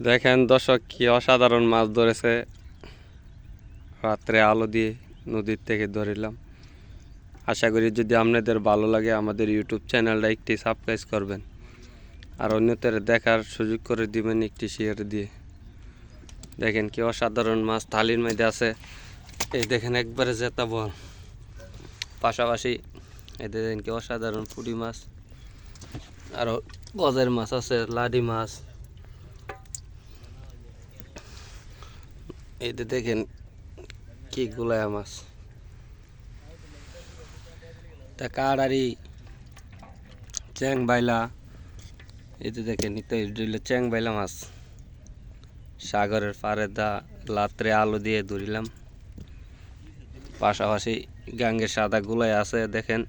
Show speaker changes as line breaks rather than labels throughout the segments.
দেখেন দর্শক কি অসাধারণ মাছ ধরেছে। রাত্রে আলো দিয়ে নদীর থেকে ধরিলাম। আশা করি যদি আপনাদের ভালো লাগে আমাদের ইউটিউব চ্যানেলটা একটি সাবস্ক্রাইব করবেন আর অন্যদের দেখার সুযোগ করে দিবেন একটি শেয়ার দিয়ে। দেখেন কি অসাধারণ মাছ থালির মধ্যে আছে। এই দেখেন একবারে জেতা বল, পাশাপাশি এই দেখেন কি অসাধারণ পুঁটি মাছ, আরও গজের মাছ আছে, লাডি মাছ। এই দেখেন কি গুলায়া মাছ, তা কাড়ারি চ্যাং বাইলা। এই দেখেন চ্যাং বাইলা মাছ সাগরের পাড়ে রাত্রে আলো দিয়ে ধরিলাম। পাশাপাশি গাঙ্গের সাদা গুলাই আছে। দেখেন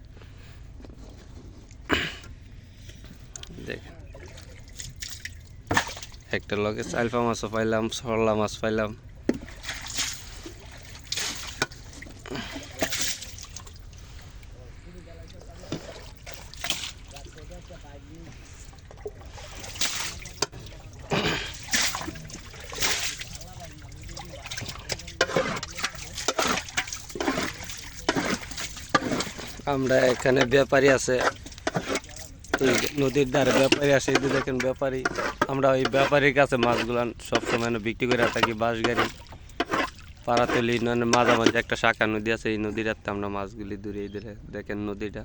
দেখেন একটা লগে চাইলফা মাছও পাইলাম, সরলা মাছ পাইলাম। আমরা এখানে ব্যাপারী আছে, নদীর ধারে ব্যাপারী আসে। এই দেখেন ব্যাপারী, আমরা ওই ব্যাপারীর কাছে মাছগুলো সবসময় বিক্রি করে থাকি। বাঁশ গাড়ি পাড়াতলি মাঝামাঝি একটা শাখা নদী আছে, এই নদীটাতে আমরা মাছগুলি দূরে ধরে। দেখেন নদীটা,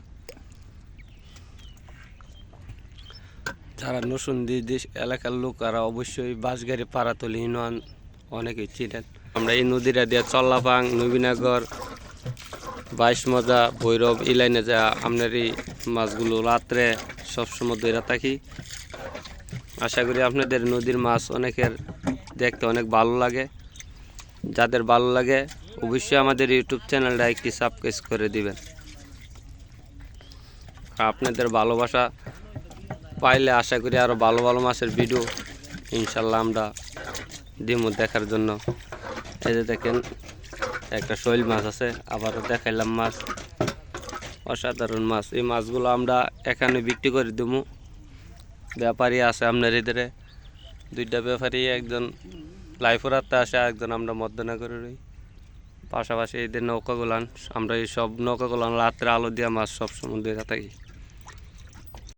যারা নসুন্দি এলাকার লোকেরা অবশ্যই বাঁশগাড়ি পাড়াতলি ইউনিয়ন অনেকেই চিনেন। আমরা এই নদীটা দিয়ে চল্লাপাং, নবীনগর, 22 মজা, ভৈরব এই লাইনে যা আপনার এই মাছগুলো রাত্রে সবসময় ধরে থাকি। আশা করি আপনাদের নদীর মাছ অনেকের দেখতে অনেক ভালো লাগে। যাদের ভালো লাগে অবশ্যই আমাদের ইউটিউব চ্যানেলটা একটি সাবস্ক্রাইব করে দিবেন। আপনাদের ভালোবাসা পাইলে আশা করি আরও ভালো ভালো মাছের ভিডিও ইনশাল্লাহ আমরা দিব দেখার জন্য। এই যে দেখেন একটা শৈল মাছ আছে, আবারও দেখাইলাম মাছ, অসাধারণ মাছ। এই মাছগুলো আমরা এখানে বিক্রি করে দেবো। ব্যাপারী আছে আপনার এদের দুইটা ব্যাপারী, একজন লাইফরাতে আসে, একজন আমরা মধ্যনগরে রই। পাশাপাশি এদের নৌকাগুলান, আমরা এই সব নৌকাগুলান রাত্রে আলো দিয়ে মাছ সব সময় ধরে থাকি।